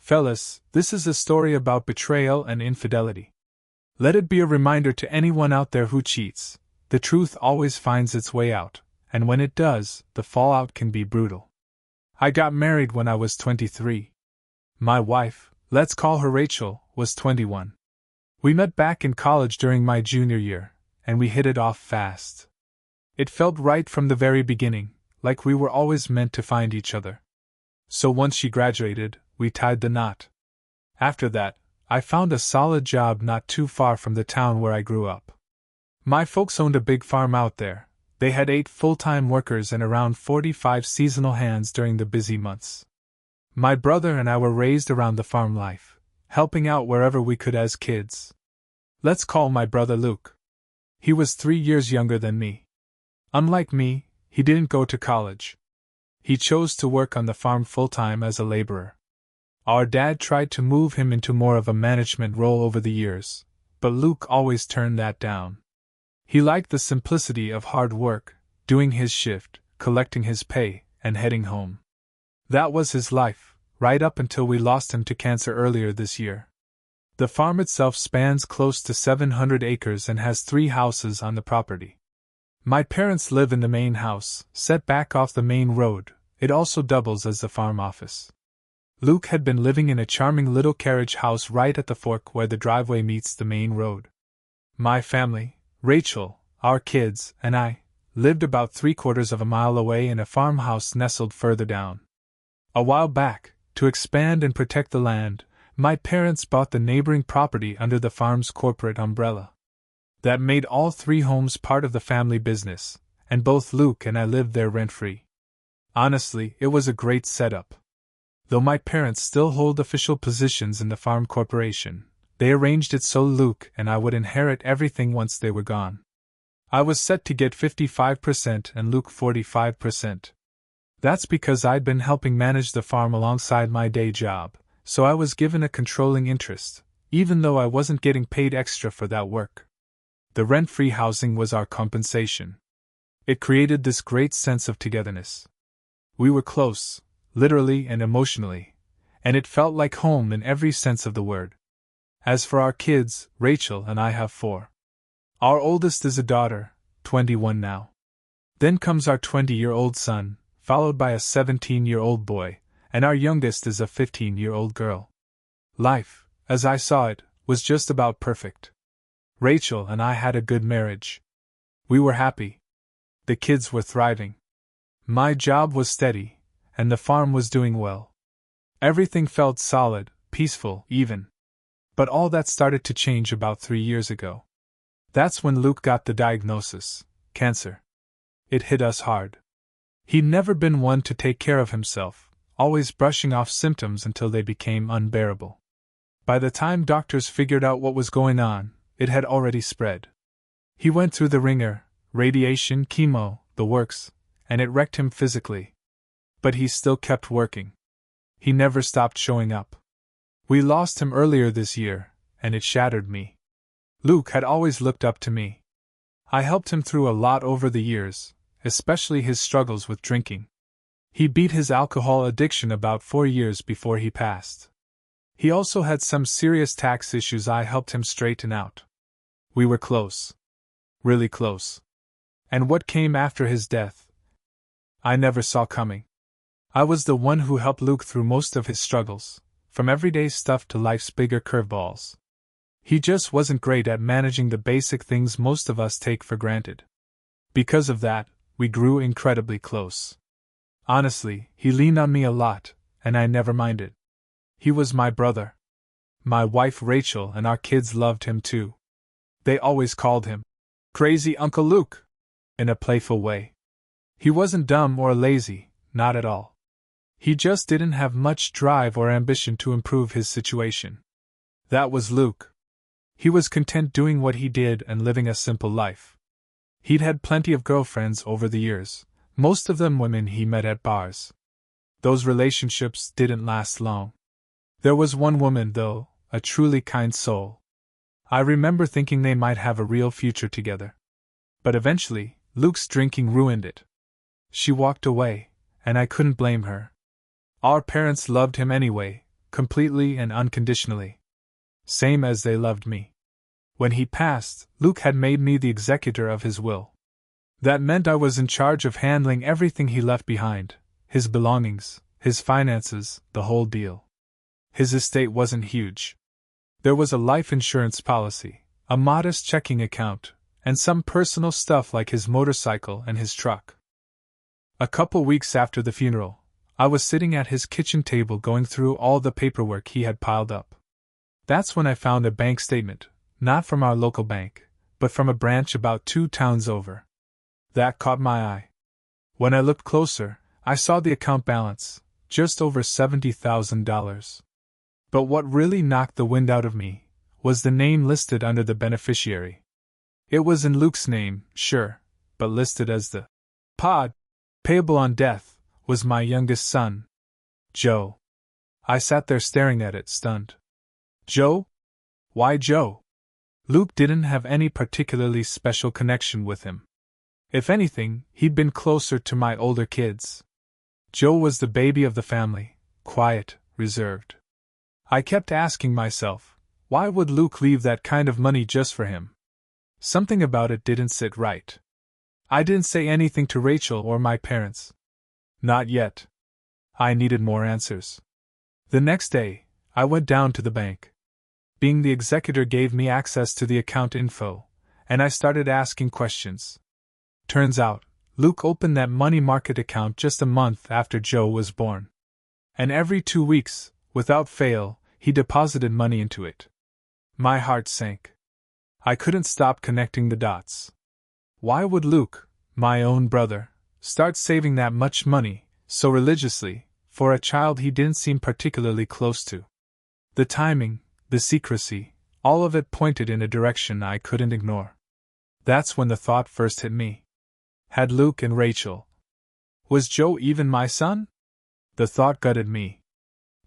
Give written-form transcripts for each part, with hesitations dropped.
Fellas, this is a story about betrayal and infidelity. Let it be a reminder to anyone out there who cheats: the truth always finds its way out, and when it does, the fallout can be brutal. I got married when I was 23. My wife, let's call her Rachel, was 21. We met back in college during my junior year, and we hit it off fast. It felt right from the very beginning, like we were always meant to find each other. So once she graduated, we tied the knot. After that, I found a solid job not too far from the town where I grew up. My folks owned a big farm out there. They had 8 full-time workers and around 45 seasonal hands during the busy months. My brother and I were raised around the farm life, helping out wherever we could as kids. Let's call my brother Luke. He was 3 years younger than me. Unlike me, he didn't go to college. He chose to work on the farm full-time as a laborer. Our dad tried to move him into more of a management role over the years, but Luke always turned that down. He liked the simplicity of hard work, doing his shift, collecting his pay, and heading home. That was his life, right up until we lost him to cancer earlier this year. The farm itself spans close to 700 acres and has 3 houses on the property. My parents live in the main house, set back off the main road. It also doubles as the farm office. Luke had been living in a charming little carriage house right at the fork where the driveway meets the main road. My family, Rachel, our kids, and I, lived about 3/4 of a mile away in a farmhouse nestled further down. A while back, to expand and protect the land, my parents bought the neighboring property under the farm's corporate umbrella. That made all 3 homes part of the family business, and both Luke and I lived there rent-free. Honestly, it was a great setup. Though my parents still hold official positions in the farm corporation, they arranged it so Luke and I would inherit everything once they were gone. I was set to get 55% and Luke 45%. That's because I'd been helping manage the farm alongside my day job, so I was given a controlling interest, even though I wasn't getting paid extra for that work. The rent-free housing was our compensation. It created this great sense of togetherness. We were close, literally and emotionally, and it felt like home in every sense of the word. As for our kids, Rachel and I have 4. Our oldest is a daughter, 21 now. Then comes our 20-year-old son, followed by a 17-year-old boy, and our youngest is a 15-year-old girl. Life, as I saw it, was just about perfect. Rachel and I had a good marriage. We were happy. The kids were thriving. My job was steady, and the farm was doing well. Everything felt solid, peaceful, even. But all that started to change about 3 years ago. That's when Luke got the diagnosis: cancer. It hit us hard. He'd never been one to take care of himself, always brushing off symptoms until they became unbearable. By the time doctors figured out what was going on, it had already spread. He went through the ringer: radiation, chemo, the works, and it wrecked him physically. But he still kept working. He never stopped showing up. We lost him earlier this year, and it shattered me. Luke had always looked up to me. I helped him through a lot over the years, especially his struggles with drinking. He beat his alcohol addiction about 4 years before he passed. He also had some serious tax issues I helped him straighten out. We were close. Really close. And what came after his death, I never saw coming. I was the one who helped Luke through most of his struggles, from everyday stuff to life's bigger curveballs. He just wasn't great at managing the basic things most of us take for granted. Because of that, we grew incredibly close. Honestly, he leaned on me a lot, and I never minded. He was my brother. My wife Rachel and our kids loved him too. They always called him Crazy Uncle Luke, in a playful way. He wasn't dumb or lazy, not at all. He just didn't have much drive or ambition to improve his situation. That was Luke. He was content doing what he did and living a simple life. He'd had plenty of girlfriends over the years, most of them women he met at bars. Those relationships didn't last long. There was one woman, though, a truly kind soul. I remember thinking they might have a real future together. But eventually, Luke's drinking ruined it. She walked away, and I couldn't blame her. Our parents loved him anyway, completely and unconditionally. Same as they loved me. When he passed, Luke had made me the executor of his will. That meant I was in charge of handling everything he left behind, his belongings, his finances, the whole deal. His estate wasn't huge. There was a life insurance policy, a modest checking account, and some personal stuff like his motorcycle and his truck. A couple weeks after the funeral, I was sitting at his kitchen table going through all the paperwork he had piled up. That's when I found a bank statement, not from our local bank, but from a branch about 2 towns over. That caught my eye. When I looked closer, I saw the account balance, just over $70,000. But what really knocked the wind out of me was the name listed under the beneficiary. It was in Luke's name, sure, but listed as the pod, payable on death, was my youngest son, Joe. I sat there staring at it, stunned. Joe? Why Joe? Luke didn't have any particularly special connection with him. If anything, he'd been closer to my older kids. Joe was the baby of the family, quiet, reserved. I kept asking myself, why would Luke leave that kind of money just for him? Something about it didn't sit right. I didn't say anything to Rachel or my parents. Not yet. I needed more answers. The next day, I went down to the bank. Being the executor gave me access to the account info, and I started asking questions. Turns out, Luke opened that money market account just a month after Joe was born. And every 2 weeks, without fail, he deposited money into it. My heart sank. I couldn't stop connecting the dots. Why would Luke, my own brother, start saving that much money, so religiously, for a child he didn't seem particularly close to? The timing, the secrecy, all of it pointed in a direction I couldn't ignore. That's when the thought first hit me. Had Luke and Rachel? Was Joe even my son? The thought gutted me.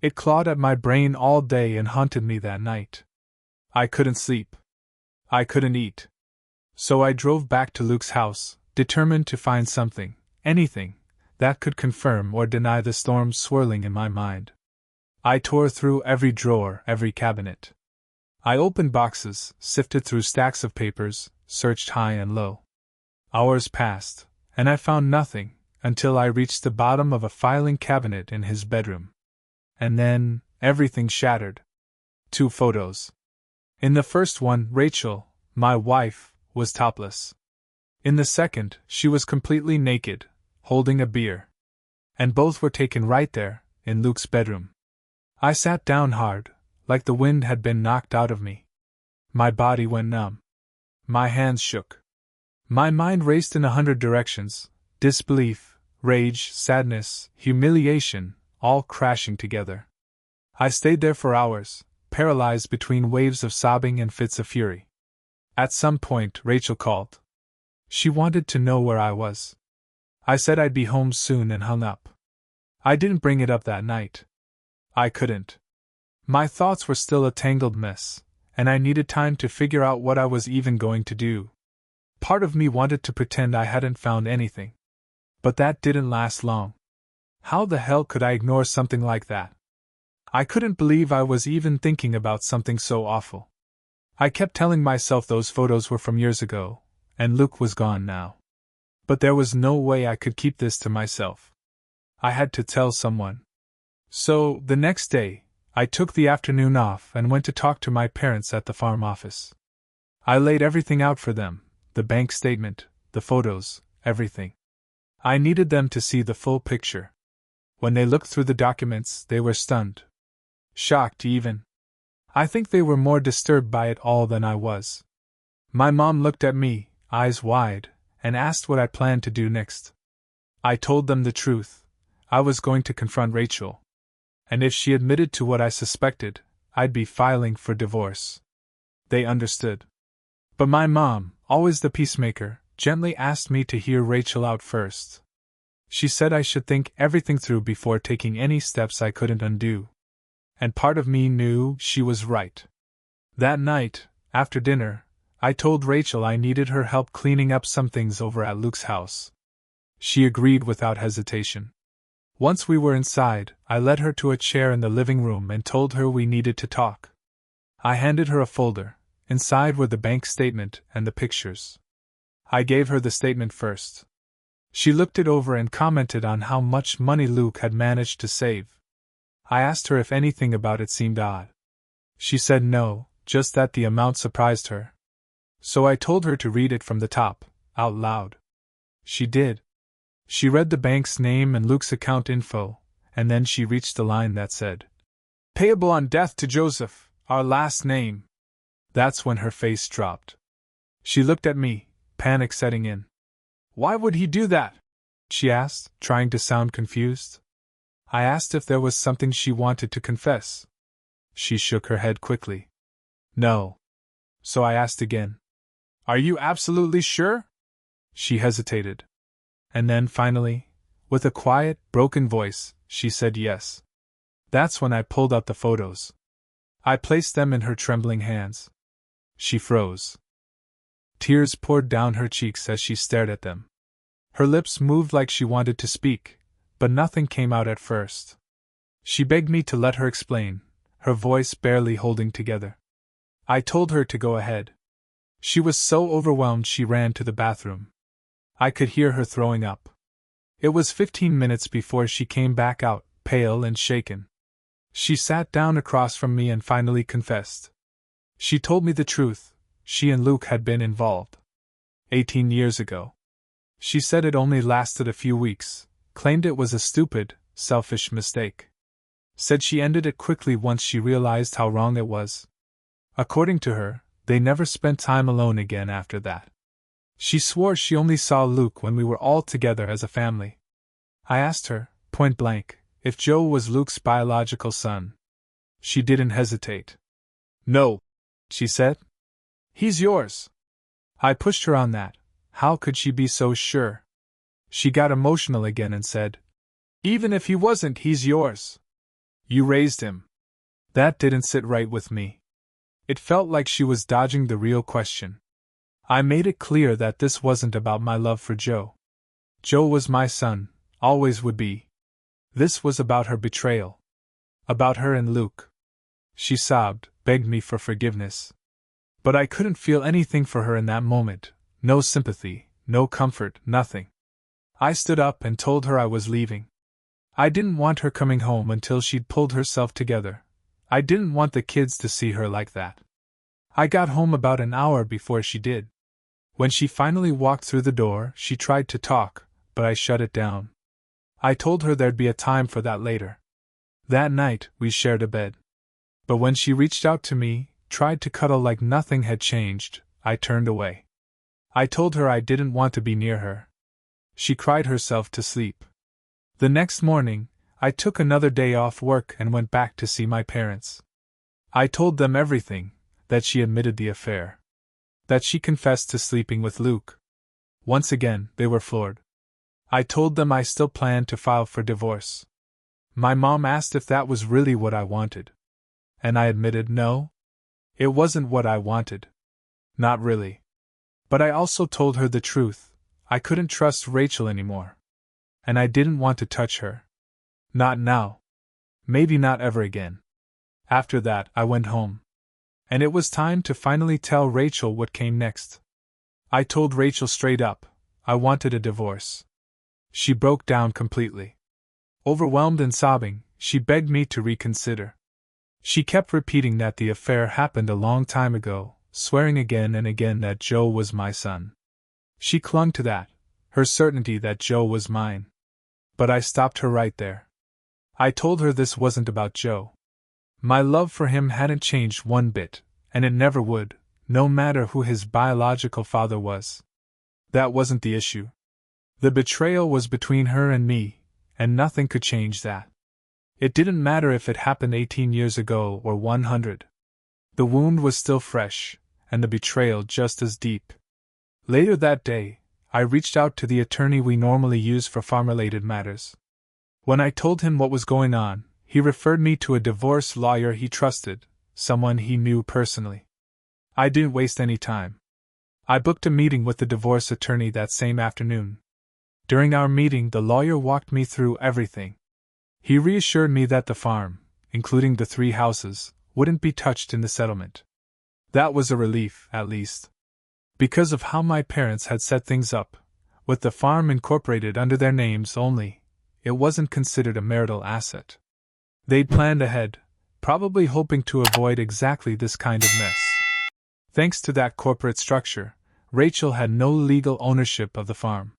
It clawed at my brain all day and haunted me that night. I couldn't sleep. I couldn't eat. So I drove back to Luke's house, determined to find something, anything, that could confirm or deny the storm swirling in my mind. I tore through every drawer, every cabinet. I opened boxes, sifted through stacks of papers, searched high and low. Hours passed, and I found nothing, until I reached the bottom of a filing cabinet in his bedroom. And then, everything shattered. 2 photos. In the first one, Rachel, my wife, was topless. In the second, she was completely naked, holding a beer. And both were taken right there, in Luke's bedroom. I sat down hard, like the wind had been knocked out of me. My body went numb. My hands shook. My mind raced in 100 directions, disbelief, rage, sadness, humiliation, all crashing together. I stayed there for hours, paralyzed between waves of sobbing and fits of fury. At some point, Rachel called. She wanted to know where I was. I said I'd be home soon and hung up. I didn't bring it up that night. I couldn't. My thoughts were still a tangled mess, and I needed time to figure out what I was even going to do. Part of me wanted to pretend I hadn't found anything. But that didn't last long. How the hell could I ignore something like that? I couldn't believe I was even thinking about something so awful. I kept telling myself those photos were from years ago, and Luke was gone now. But there was no way I could keep this to myself. I had to tell someone. So, the next day, I took the afternoon off and went to talk to my parents at the farm office. I laid everything out for them, the bank statement, the photos, everything. I needed them to see the full picture. When they looked through the documents, they were stunned. Shocked even. I think they were more disturbed by it all than I was. My mom looked at me, eyes wide, and asked what I planned to do next. I told them the truth. I was going to confront Rachel. And if she admitted to what I suspected, I'd be filing for divorce. They understood. But my mom, always the peacemaker, gently asked me to hear Rachel out first. She said I should think everything through before taking any steps I couldn't undo. And part of me knew she was right. That night, after dinner, I told Rachel I needed her help cleaning up some things over at Luke's house. She agreed without hesitation. Once we were inside, I led her to a chair in the living room and told her we needed to talk. I handed her a folder. Inside were the bank statement and the pictures. I gave her the statement first. She looked it over and commented on how much money Luke had managed to save. I asked her if anything about it seemed odd. She said no, just that the amount surprised her. So I told her to read it from the top, out loud. She did. She read the bank's name and Luke's account info, and then she reached the line that said, "Payable on death to Joseph, our last name." That's when her face dropped. She looked at me, panic setting in. "Why would he do that?" she asked, trying to sound confused. I asked if there was something she wanted to confess. She shook her head quickly. "No." So I asked again. "Are you absolutely sure?" She hesitated. And then finally, with a quiet, broken voice, she said yes. That's when I pulled out the photos. I placed them in her trembling hands. She froze. Tears poured down her cheeks as she stared at them. Her lips moved like she wanted to speak, but nothing came out at first. She begged me to let her explain, her voice barely holding together. I told her to go ahead. She was so overwhelmed she ran to the bathroom. I could hear her throwing up. It was 15 minutes before she came back out, pale and shaken. She sat down across from me and finally confessed. She told me the truth. She and Luke had been involved. 18 years ago. She said it only lasted a few weeks, claimed it was a stupid, selfish mistake. Said she ended it quickly once she realized how wrong it was. According to her, they never spent time alone again after that. She swore she only saw Luke when we were all together as a family. I asked her, point blank, if Joe was Luke's biological son. She didn't hesitate. "No," she said. "He's yours." I pushed her on that. How could she be so sure? She got emotional again and said, "Even if he wasn't, he's yours. You raised him." That didn't sit right with me. It felt like she was dodging the real question. I made it clear that this wasn't about my love for Joe. Joe was my son, always would be. This was about her betrayal. About her and Luke. She sobbed, begged me for forgiveness. But I couldn't feel anything for her in that moment, no sympathy, no comfort, nothing. I stood up and told her I was leaving. I didn't want her coming home until she'd pulled herself together. I didn't want the kids to see her like that. I got home about an hour before she did. When she finally walked through the door, she tried to talk, but I shut it down. I told her there'd be a time for that later. That night, we shared a bed. But when she reached out to me, tried to cuddle like nothing had changed, I turned away. I told her I didn't want to be near her. She cried herself to sleep. The next morning, I took another day off work and went back to see my parents. I told them everything, that she admitted the affair. That she confessed to sleeping with Luke. Once again, they were floored. I told them I still planned to file for divorce. My mom asked if that was really what I wanted. And I admitted no. It wasn't what I wanted. Not really. But I also told her the truth. I couldn't trust Rachel anymore. And I didn't want to touch her. Not now. Maybe not ever again. After that, I went home. And it was time to finally tell Rachel what came next. I told Rachel straight up, I wanted a divorce. She broke down completely. Overwhelmed and sobbing, she begged me to reconsider. She kept repeating that the affair happened a long time ago, swearing again and again that Joe was my son. She clung to that, her certainty that Joe was mine. But I stopped her right there. I told her this wasn't about Joe. My love for him hadn't changed one bit, and it never would, no matter who his biological father was. That wasn't the issue. The betrayal was between her and me, and nothing could change that. It didn't matter if it happened 18 years ago or 100. The wound was still fresh, and the betrayal just as deep. Later that day, I reached out to the attorney we normally use for farm-related matters. When I told him what was going on, he referred me to a divorce lawyer he trusted, someone he knew personally. I didn't waste any time. I booked a meeting with the divorce attorney that same afternoon. During our meeting, the lawyer walked me through everything. He reassured me that the farm, including the 3 houses, wouldn't be touched in the settlement. That was a relief, at least. Because of how my parents had set things up, with the farm incorporated under their names only, it wasn't considered a marital asset. They'd planned ahead, probably hoping to avoid exactly this kind of mess. Thanks to that corporate structure, Rachel had no legal ownership of the farm.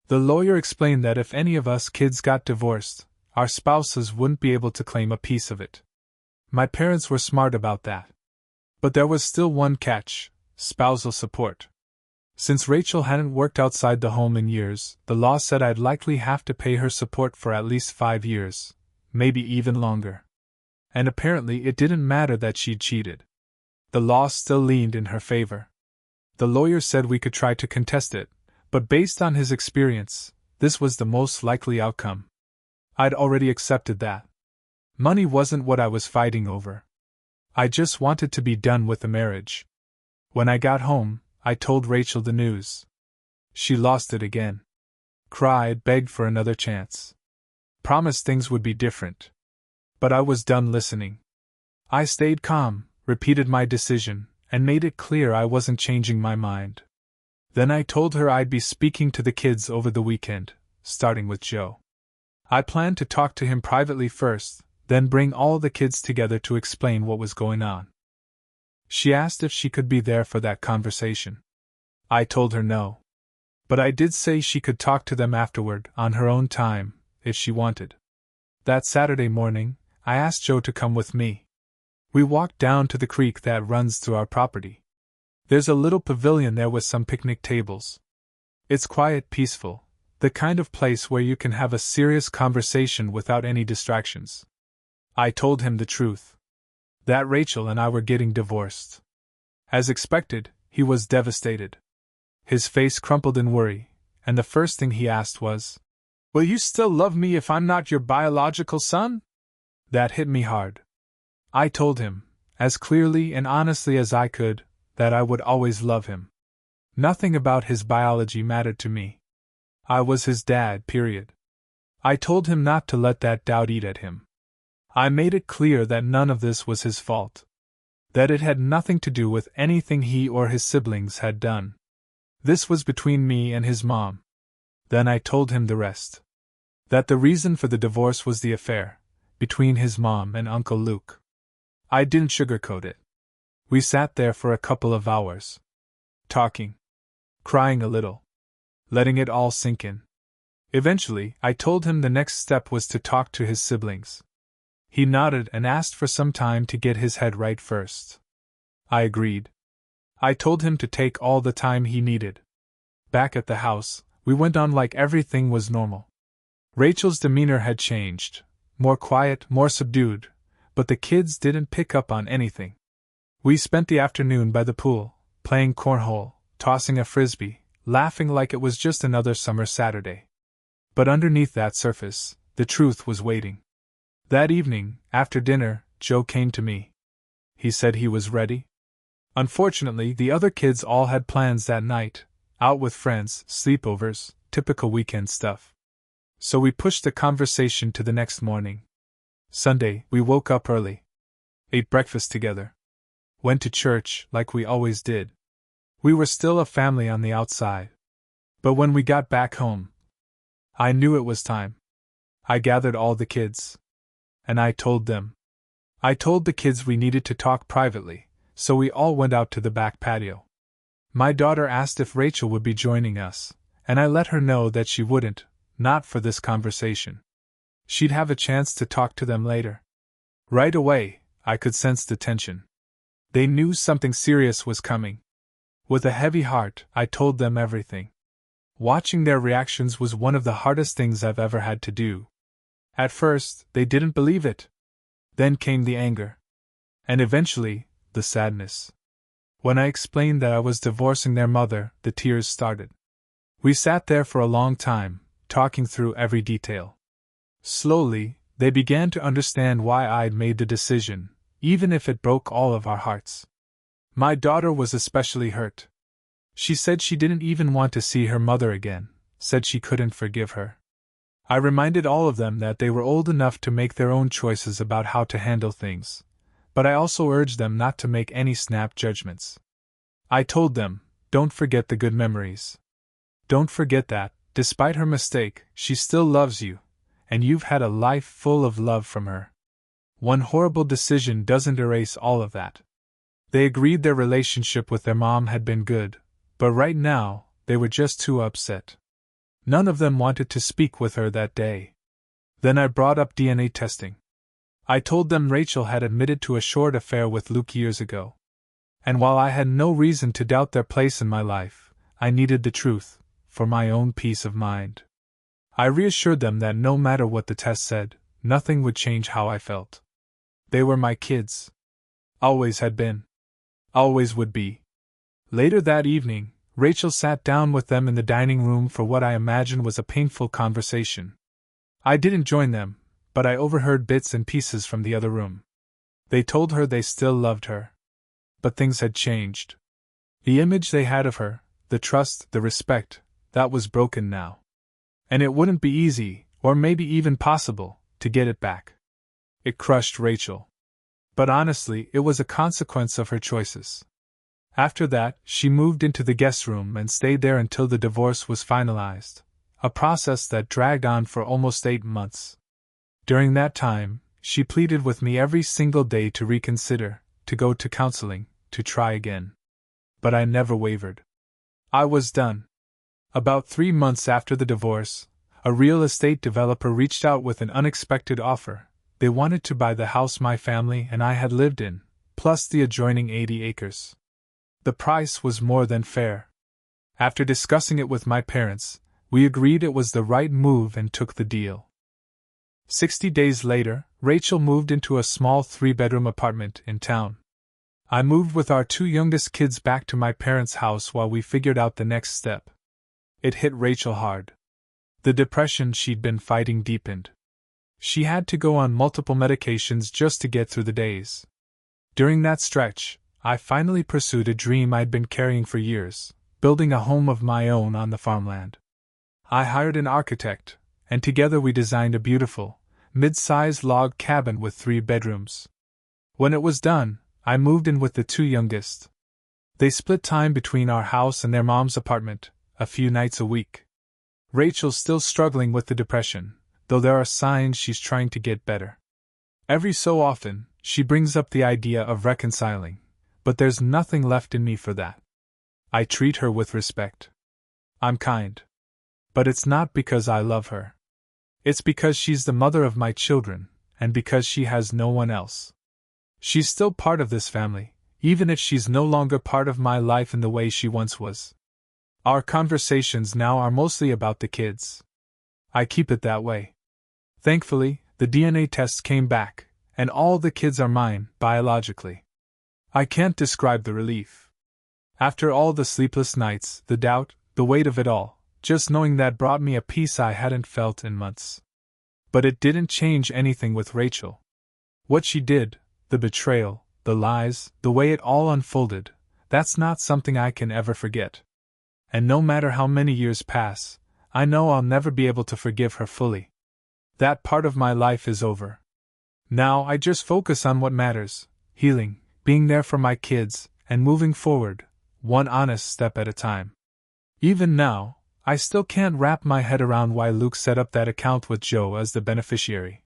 The lawyer explained that if any of us kids got divorced, our spouses wouldn't be able to claim a piece of it. My parents were smart about that. But there was still one catch: spousal support. Since Rachel hadn't worked outside the home in years, the law said I'd likely have to pay her support for at least 5 years, maybe even longer. And apparently it didn't matter that she'd cheated. The law still leaned in her favor. The lawyer said we could try to contest it, but based on his experience, this was the most likely outcome. I'd already accepted that. Money wasn't what I was fighting over. I just wanted to be done with the marriage. When I got home, I told Rachel the news. She lost it again. Cried, begged for another chance. Promised things would be different. But I was done listening. I stayed calm, repeated my decision, and made it clear I wasn't changing my mind. Then I told her I'd be speaking to the kids over the weekend, starting with Joe. I planned to talk to him privately first, then bring all the kids together to explain what was going on. She asked if she could be there for that conversation. I told her no. But I did say she could talk to them afterward, on her own time, if she wanted. That Saturday morning, I asked Joe to come with me. We walked down to the creek that runs through our property. There's a little pavilion there with some picnic tables. It's quiet, peaceful, the kind of place where you can have a serious conversation without any distractions. I told him the truth. That Rachel and I were getting divorced. As expected, he was devastated. His face crumpled in worry, and the first thing he asked was, "Will you still love me if I'm not your biological son?" That hit me hard. I told him, as clearly and honestly as I could, that I would always love him. Nothing about his biology mattered to me. I was his dad, period. I told him not to let that doubt eat at him. I made it clear that none of this was his fault. That it had nothing to do with anything he or his siblings had done. This was between me and his mom. Then I told him the rest. That the reason for the divorce was the affair between his mom and Uncle Luke. I didn't sugarcoat it. We sat there for a couple of hours. Talking. Crying a little. Letting it all sink in. Eventually, I told him the next step was to talk to his siblings. He nodded and asked for some time to get his head right first. I agreed. I told him to take all the time he needed. Back at the house, we went on like everything was normal. Rachel's demeanor had changed, more quiet, more subdued, but the kids didn't pick up on anything. We spent the afternoon by the pool, playing cornhole, tossing a frisbee, laughing like it was just another summer Saturday. But underneath that surface, the truth was waiting. That evening, after dinner, Joe came to me. He said he was ready. Unfortunately, the other kids all had plans that night, out with friends, sleepovers, typical weekend stuff. So we pushed the conversation to the next morning. Sunday, we woke up early. Ate breakfast together. Went to church, like we always did. We were still a family on the outside. But when we got back home, I knew it was time. I gathered all the kids. And I told them. I told the kids we needed to talk privately, so we all went out to the back patio. My daughter asked if Rachel would be joining us, and I let her know that she wouldn't, not for this conversation. She'd have a chance to talk to them later. Right away, I could sense the tension. They knew something serious was coming. With a heavy heart, I told them everything. Watching their reactions was one of the hardest things I've ever had to do. At first, they didn't believe it. Then came the anger. And eventually, the sadness. When I explained that I was divorcing their mother, the tears started. We sat there for a long time, talking through every detail. Slowly, they began to understand why I'd made the decision, even if it broke all of our hearts. My daughter was especially hurt. She said she didn't even want to see her mother again, said she couldn't forgive her. I reminded all of them that they were old enough to make their own choices about how to handle things, but I also urged them not to make any snap judgments. I told them, don't forget the good memories. Don't forget that, despite her mistake, she still loves you, and you've had a life full of love from her. One horrible decision doesn't erase all of that. They agreed their relationship with their mom had been good, but right now, they were just too upset. None of them wanted to speak with her that day. Then I brought up DNA testing. I told them Rachel had admitted to a short affair with Luke years ago. And while I had no reason to doubt their place in my life, I needed the truth, for my own peace of mind. I reassured them that no matter what the test said, nothing would change how I felt. They were my kids. Always had been. Always would be. Later that evening, Rachel sat down with them in the dining room for what I imagined was a painful conversation. I didn't join them, but I overheard bits and pieces from the other room. They told her they still loved her. But things had changed. The image they had of her, the trust, the respect, that was broken now. And it wouldn't be easy, or maybe even possible, to get it back. It crushed Rachel. But honestly, it was a consequence of her choices. After that, she moved into the guest room and stayed there until the divorce was finalized, a process that dragged on for almost 8 months. During that time, she pleaded with me every single day to reconsider, to go to counseling, to try again. But I never wavered. I was done. About 3 months after the divorce, a real estate developer reached out with an unexpected offer. They wanted to buy the house my family and I had lived in, plus the adjoining 80 acres. The price was more than fair. After discussing it with my parents, we agreed it was the right move and took the deal. 60 days later, Rachel moved into a small 3-bedroom apartment in town. I moved with our 2 youngest kids back to my parents' house while we figured out the next step. It hit Rachel hard. The depression she'd been fighting deepened. She had to go on multiple medications just to get through the days. During that stretch, I finally pursued a dream I'd been carrying for years, building a home of my own on the farmland. I hired an architect, and together we designed a beautiful, mid-sized log cabin with 3 bedrooms. When it was done, I moved in with the 2 youngest. They split time between our house and their mom's apartment, a few nights a week. Rachel's still struggling with the depression, though there are signs she's trying to get better. Every so often, she brings up the idea of reconciling, but there's nothing left in me for that. I treat her with respect. I'm kind. But it's not because I love her. It's because she's the mother of my children, and because she has no one else. She's still part of this family, even if she's no longer part of my life in the way she once was. Our conversations now are mostly about the kids. I keep it that way. Thankfully, the DNA tests came back, and all the kids are mine, biologically. I can't describe the relief. After all the sleepless nights, the doubt, the weight of it all, just knowing that brought me a peace I hadn't felt in months. But it didn't change anything with Rachel. What she did, the betrayal, the lies, the way it all unfolded, that's not something I can ever forget. And no matter how many years pass, I know I'll never be able to forgive her fully. That part of my life is over. Now I just focus on what matters, healing, being there for my kids, and moving forward, one honest step at a time. Even now, I still can't wrap my head around why Luke set up that account with Joe as the beneficiary.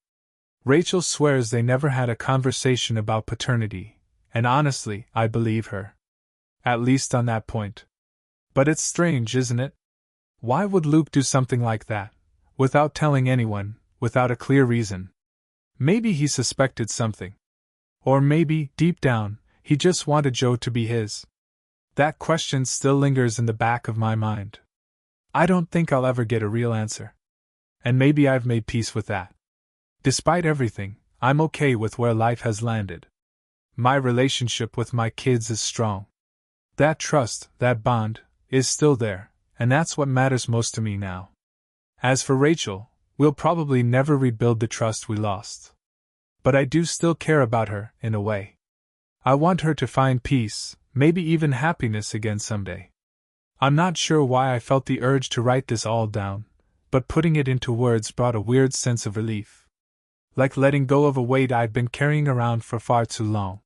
Rachel swears they never had a conversation about paternity, and honestly, I believe her. At least on that point. But it's strange, isn't it? Why would Luke do something like that, without telling anyone, without a clear reason? Maybe he suspected something. Or maybe, deep down, he just wanted Joe to be his. That question still lingers in the back of my mind. I don't think I'll ever get a real answer. And maybe I've made peace with that. Despite everything, I'm okay with where life has landed. My relationship with my kids is strong. That trust, that bond, is still there, and that's what matters most to me now. As for Rachel, we'll probably never rebuild the trust we lost. But I do still care about her, in a way. I want her to find peace, maybe even happiness again someday. I'm not sure why I felt the urge to write this all down, but putting it into words brought a weird sense of relief. Like letting go of a weight I'd been carrying around for far too long.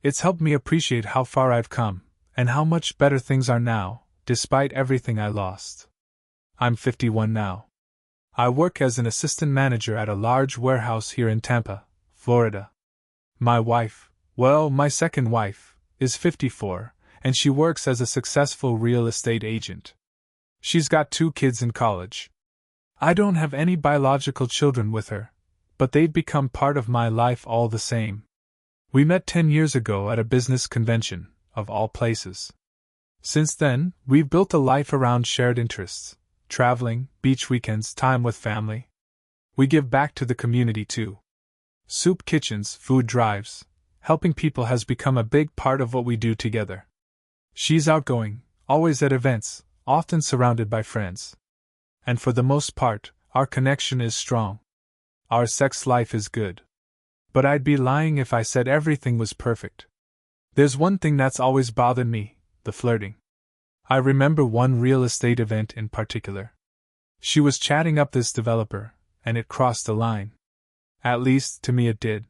It's helped me appreciate how far I've come, and how much better things are now, despite everything I lost. I'm 51 now. I work as an assistant manager at a large warehouse here in Tampa, Florida. My wife, well, my second wife, is 54, and she works as a successful real estate agent. She's got 2 kids in college. I don't have any biological children with her, but they've become part of my life all the same. We met 10 years ago at a business convention, of all places. Since then, we've built a life around shared interests. Traveling, beach weekends, time with family. We give back to the community too. Soup kitchens, food drives, helping people has become a big part of what we do together. She's outgoing, always at events, often surrounded by friends. And for the most part, our connection is strong. Our sex life is good. But I'd be lying if I said everything was perfect. There's one thing that's always bothered me, the flirting. I remember one real estate event in particular. She was chatting up this developer, and it crossed a line. At least, to me it did.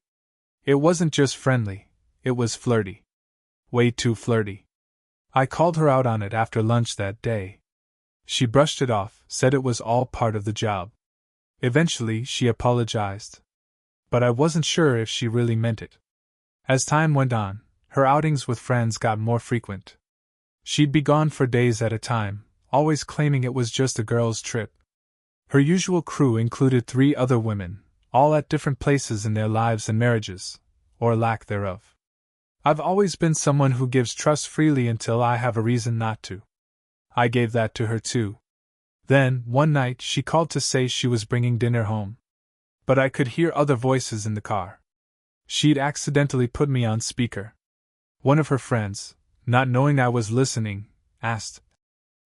It wasn't just friendly, it was flirty. Way too flirty. I called her out on it after lunch that day. She brushed it off, said it was all part of the job. Eventually, she apologized. But I wasn't sure if she really meant it. As time went on, her outings with friends got more frequent. She'd be gone for days at a time, always claiming it was just a girls' trip. Her usual crew included 3 other women, all at different places in their lives and marriages, or lack thereof. I've always been someone who gives trust freely until I have a reason not to. I gave that to her too. Then, one night, she called to say she was bringing dinner home. But I could hear other voices in the car. She'd accidentally put me on speaker. One of her friends, not knowing I was listening, asked,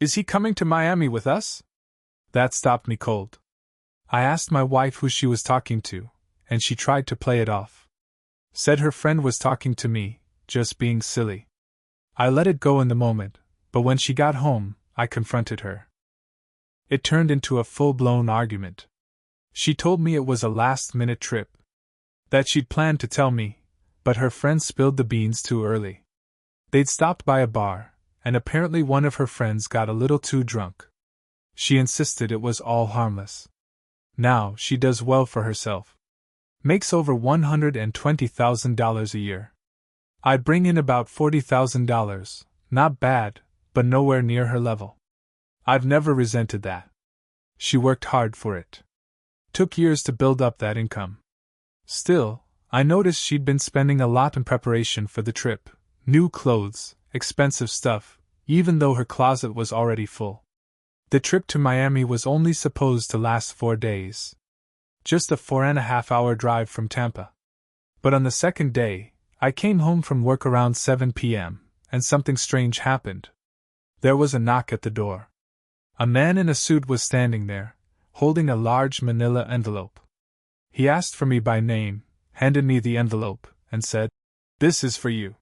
"Is he coming to Miami with us?" That stopped me cold. I asked my wife who she was talking to, and she tried to play it off. Said her friend was talking to me, just being silly. I let it go in the moment, but when she got home, I confronted her. It turned into a full-blown argument. She told me it was a last-minute trip. That she'd planned to tell me, but her friend spilled the beans too early. They'd stopped by a bar, and apparently one of her friends got a little too drunk. She insisted it was all harmless. Now, she does well for herself. Makes over $120,000 a year. I bring in about $40,000, not bad, but nowhere near her level. I've never resented that. She worked hard for it. Took years to build up that income. Still, I noticed she'd been spending a lot in preparation for the trip. New clothes, expensive stuff, even though her closet was already full. The trip to Miami was only supposed to last 4 days. Just a 4.5-hour drive from Tampa. But on the second day, I came home from work around 7 p.m., and something strange happened. There was a knock at the door. A man in a suit was standing there, holding a large manila envelope. He asked for me by name, handed me the envelope, and said, "This is for you."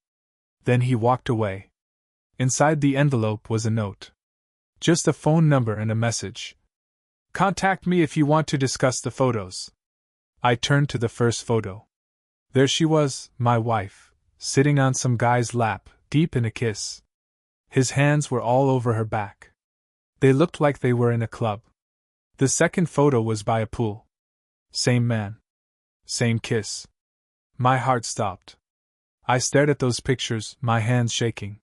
Then he walked away. Inside the envelope was a note. Just a phone number and a message. "Contact me if you want to discuss the photos." I turned to the first photo. There she was, my wife, sitting on some guy's lap, deep in a kiss. His hands were all over her back. They looked like they were in a club. The second photo was by a pool. Same man. Same kiss. My heart stopped. I stared at those pictures, my hands shaking.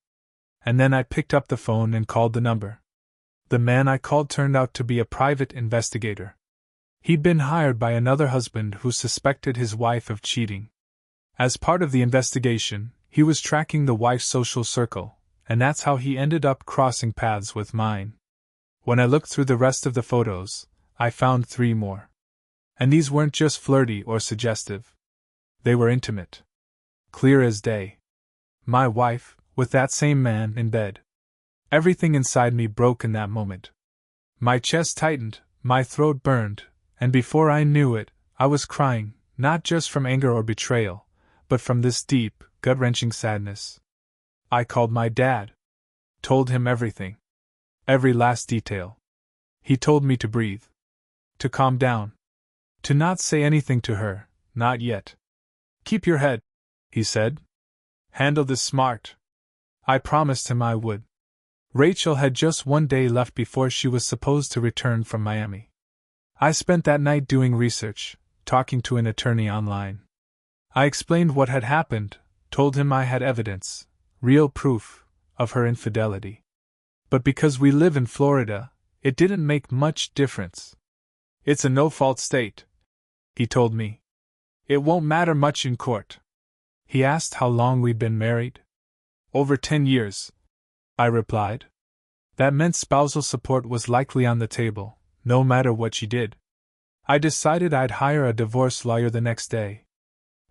And then I picked up the phone and called the number. The man I called turned out to be a private investigator. He'd been hired by another husband who suspected his wife of cheating. As part of the investigation, he was tracking the wife's social circle, and that's how he ended up crossing paths with mine. When I looked through the rest of the photos, I found 3 more. And these weren't just flirty or suggestive. They were intimate. Clear as day. My wife, with that same man in bed. Everything inside me broke in that moment. My chest tightened, my throat burned, and before I knew it, I was crying, not just from anger or betrayal, but from this deep, gut-wrenching sadness. I called my dad. Told him everything. Every last detail. He told me to breathe. to calm down. To not say anything to her, not yet. Keep your head, he said. Handle this smart. I promised him I would. Rachel had just one day left before she was supposed to return from Miami. I spent that night doing research, talking to an attorney online. I explained what had happened, told him I had evidence, real proof, of her infidelity. But because we live in Florida, it didn't make much difference. It's a no-fault state, he told me. It won't matter much in court. He asked how long we'd been married. Over 10 years, I replied. That meant spousal support was likely on the table, no matter what she did. I decided I'd hire a divorce lawyer the next day.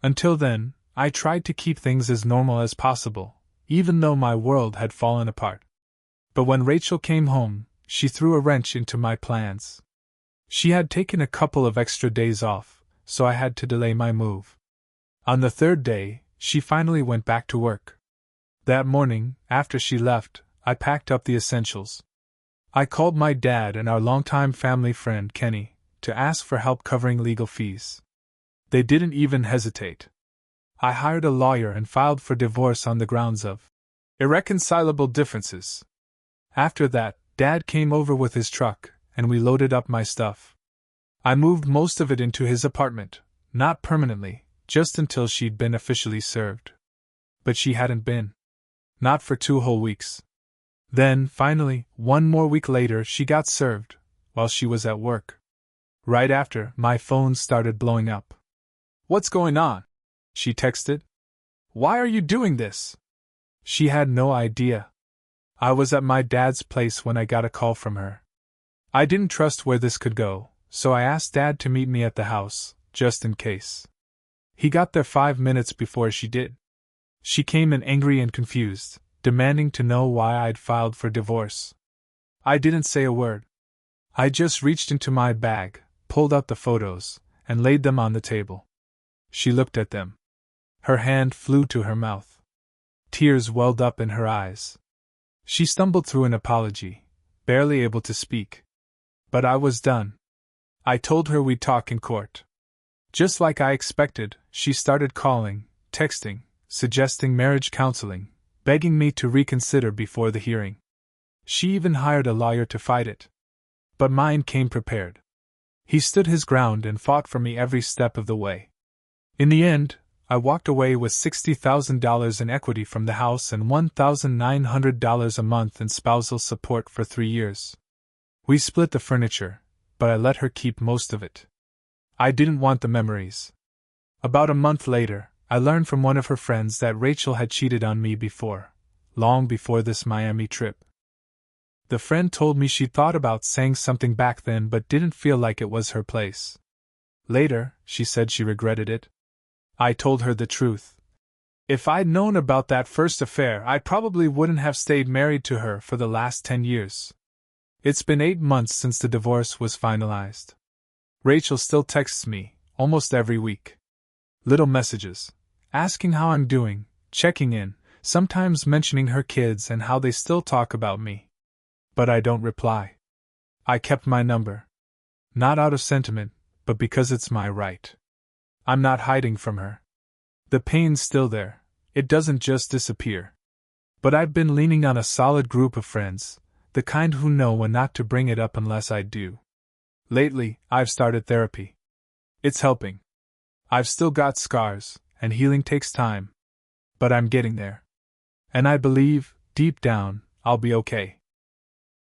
Until then, I tried to keep things as normal as possible, even though my world had fallen apart. But when Rachel came home, she threw a wrench into my plans. She had taken a couple of extra days off, so I had to delay my move. On the third day, she finally went back to work. That morning, after she left, I packed up the essentials. I called my dad and our longtime family friend Kenny to ask for help covering legal fees. They didn't even hesitate. I hired a lawyer and filed for divorce on the grounds of irreconcilable differences. After that, Dad came over with his truck, and we loaded up my stuff. I moved most of it into his apartment, not permanently, just until she'd been officially served. But she hadn't been. Not for 2 whole weeks. Then, finally, 1 more week later, she got served, while she was at work. Right after, my phone started blowing up. "What's going on?" she texted. "Why are you doing this?" She had no idea. I was at my dad's place when I got a call from her. I didn't trust where this could go, so I asked Dad to meet me at the house, just in case. He got there 5 minutes before she did. She came in angry and confused, demanding to know why I'd filed for divorce. I didn't say a word. I just reached into my bag, pulled out the photos, and laid them on the table. She looked at them. Her hand flew to her mouth. Tears welled up in her eyes. She stumbled through an apology, barely able to speak. But I was done. I told her we'd talk in court. Just like I expected, she started calling, texting, suggesting marriage counseling, begging me to reconsider before the hearing. She even hired a lawyer to fight it. But mine came prepared. He stood his ground and fought for me every step of the way. In the end, I walked away with $60,000 in equity from the house and $1,900 a month in spousal support for 3 years. We split the furniture, but I let her keep most of it. I didn't want the memories. About a month later, I learned from one of her friends that Rachel had cheated on me before, long before this Miami trip. The friend told me she'd thought about saying something back then but didn't feel like it was her place. Later, she said she regretted it. I told her the truth. If I'd known about that first affair, I probably wouldn't have stayed married to her for the last 10 years. It's been 8 months since the divorce was finalized. Rachel still texts me, almost every week. Little messages, asking how I'm doing, checking in, sometimes mentioning her kids and how they still talk about me. But I don't reply. I kept my number. Not out of sentiment, but because it's my right. I'm not hiding from her. The pain's still there. It doesn't just disappear. But I've been leaning on a solid group of friends, the kind who know when not to bring it up unless I do. Lately, I've started therapy. It's helping. I've still got scars, and healing takes time. But I'm getting there. And I believe, deep down, I'll be okay.